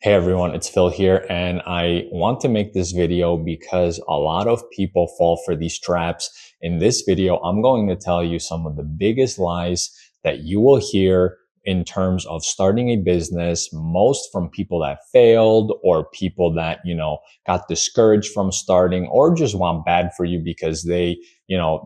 Hey everyone, it's Phil here, and I want to make this video because a lot of people fall for these traps. In this video, I'm going to tell you some of the biggest lies that you will hear in terms of starting a business, most from people that failed or people that, got discouraged from starting or just want bad for you because they,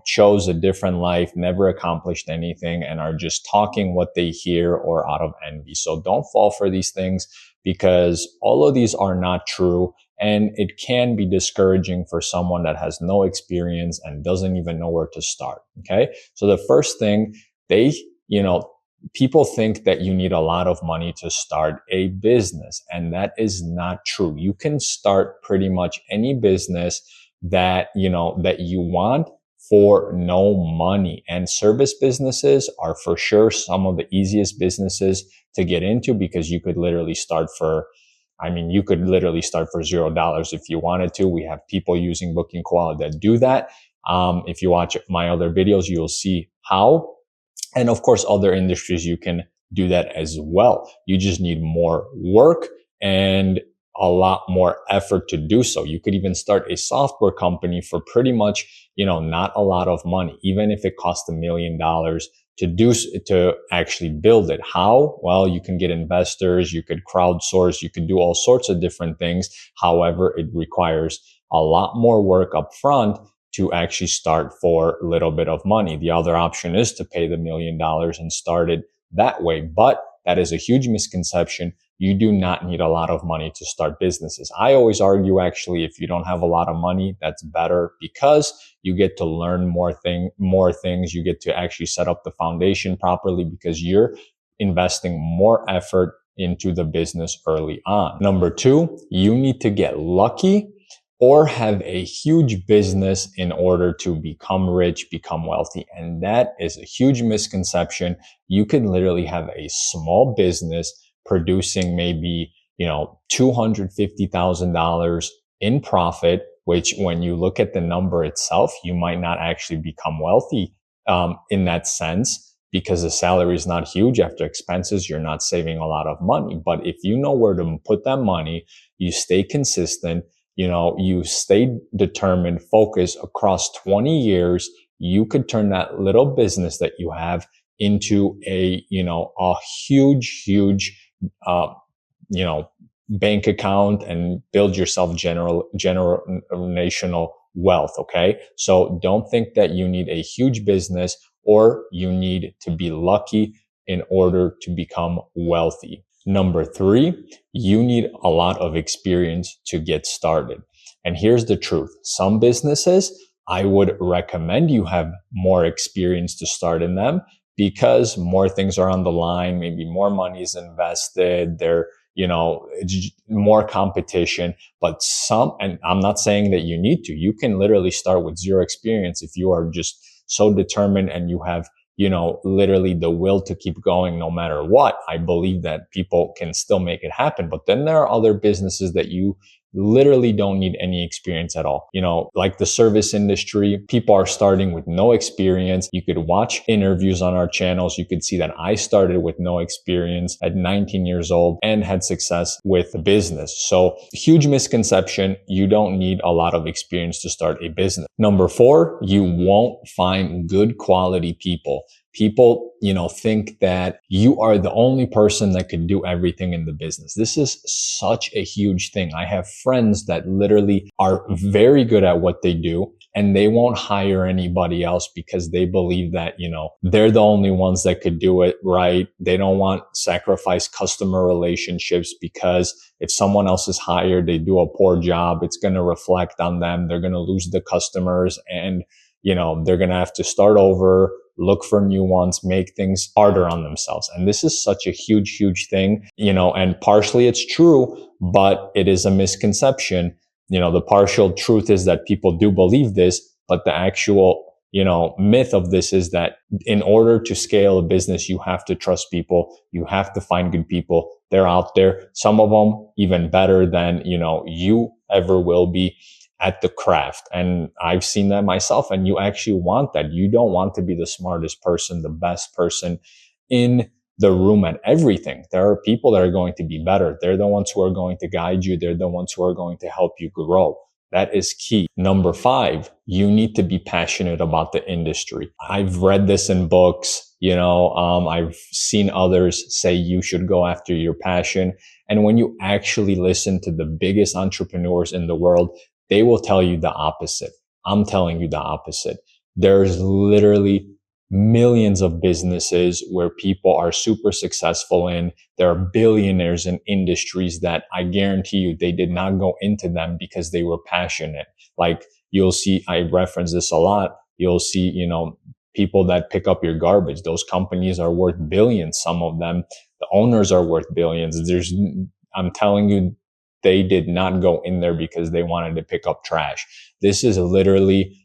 chose a different life, never accomplished anything, and are just talking what they hear or out of envy. So don't fall for these things, because all of these are not true, and it can be discouraging for someone that has no experience and doesn't even know where to start. Okay. So the first thing, they, you know, people think that you need a lot of money to start a business, and that is not true. You can start pretty much any business that you want for no money. And service businesses are for sure some of the easiest businesses to get into, because you could literally start for $0 if you wanted to. We have people using Booking Quality that do that. If you watch my other videos, you'll see how. And of course, other industries, you can do that as well. You just need more work and a lot more effort to do so. You could even start a software company for pretty much, not a lot of money, even if it costs $1 million to actually build it. How? Well, you can get investors, you could crowdsource, you could do all sorts of different things. However, it requires a lot more work up front to actually start for a little bit of money. The other option is to pay the $1 million and start it that way. But that is a huge misconception. You do not need a lot of money to start businesses. I always argue, actually, if you don't have a lot of money, that's better, because you get to learn more things. You get to actually set up the foundation properly, because you're investing more effort into the business early on. Number two, you need to get lucky or have a huge business in order to become rich, become wealthy. And that is a huge misconception. You can literally have a small business producing maybe, $250,000 in profit, which, when you look at the number itself, you might not actually become wealthy in that sense, because the salary is not huge. After expenses, you're not saving a lot of money. But if you know where to put that money, you stay consistent, you stay determined, focused across 20 years, you could turn that little business that you have into a huge, bank account, and build yourself generational wealth. Okay. So don't think that you need a huge business or you need to be lucky in order to become wealthy. Number three, you need a lot of experience to get started. And here's the truth. Some businesses, I would recommend you have more experience to start in them, because more things are on the line. Maybe more money is invested. More competition. But and I'm not saying that you need to. You can literally start with zero experience if you are just so determined and you have literally the will to keep going no matter what. I believe that people can still make it happen. But then there are other businesses that you literally don't need any experience at all. Like the service industry, people are starting with no experience. You could watch interviews on our channels. You could see that I started with no experience at 19 years old and had success with a business. So huge misconception. You don't need a lot of experience to start a business. Number four, you won't find good quality people. People, think that you are the only person that could do everything in the business. This is such a huge thing. I have friends that literally are very good at what they do, and they won't hire anybody else because they believe that, they're the only ones that could do it right. They don't want to sacrifice customer relationships, because if someone else is hired, they do a poor job, it's going to reflect on them. They're going to lose the customers, and, they're going to have to start over, look for new ones, make things harder on themselves. And this is such a huge thing, and partially it's true, but it is a misconception. The partial truth is that people do believe this, but the actual, myth of this is that in order to scale a business, you have to trust people. You have to find good people. They're out there. Some of them even better than, you ever will be at the craft. And I've seen that myself. And you actually want that. You don't want to be the smartest person, the best person in the room at everything. There are people that are going to be better. They're the ones who are going to guide you. They're the ones who are going to help you grow. That is key. Number 5, you need to be passionate about the industry. I've read this in books, I've seen others say you should go after your passion. And when you actually listen to the biggest entrepreneurs in the world, they will tell you the opposite. I'm telling you the opposite. There's literally millions of businesses where people are super successful in. There are billionaires in industries that I guarantee you they did not go into them because they were passionate. Like you'll see, I reference this a lot. You'll see, people that pick up your garbage. Those companies are worth billions. Some of them, the owners are worth billions. I'm telling you, they did not go in there because they wanted to pick up trash. This is literally,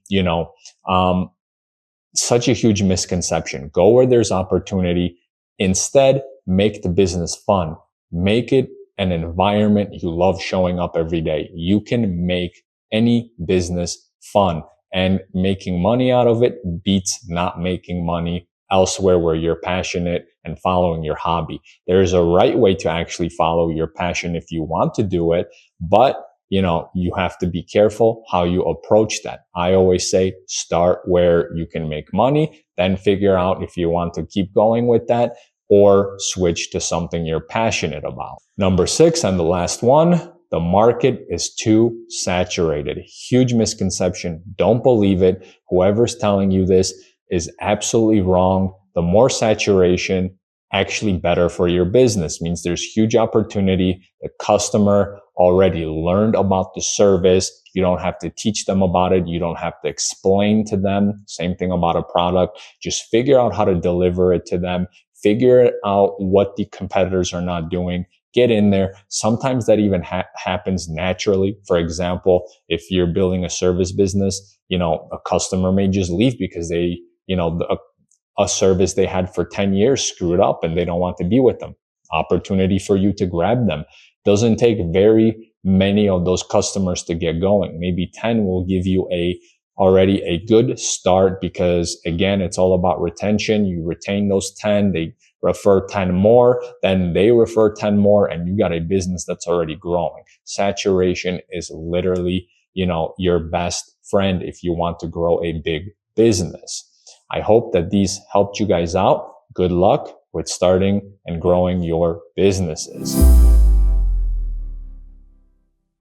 such a huge misconception. Go where there's opportunity. Instead, make the business fun. Make it an environment you love showing up every day. You can make any business fun, and making money out of it beats not making money elsewhere where you're passionate and following your hobby. There is a right way to actually follow your passion if you want to do it, but you have to be careful how you approach that. I always say start where you can make money, then figure out if you want to keep going with that or switch to something you're passionate about. Number 6, and the last one, the market is too saturated. Huge misconception. Don't believe it. Whoever's telling you this is absolutely wrong. The more saturation, actually better for your business. Means there's huge opportunity. The customer already learned about the service. You don't have to teach them about it. You don't have to explain to them. Same thing about a product. Just figure out how to deliver it to them. Figure out what the competitors are not doing. Get in there. Sometimes that even happens naturally. For example, if you're building a service business, a customer may just leave because they, a service they had for 10 years screwed up and they don't want to be with them. Opportunity for you to grab them. Doesn't take very many of those customers to get going. Maybe 10 will give you already a good start, because again, it's all about retention. You retain those 10, they refer 10 more, then they refer 10 more, and you got a business that's already growing. Saturation is literally, your best friend if you want to grow a big business. I hope that these helped you guys out. Good luck with starting and growing your businesses.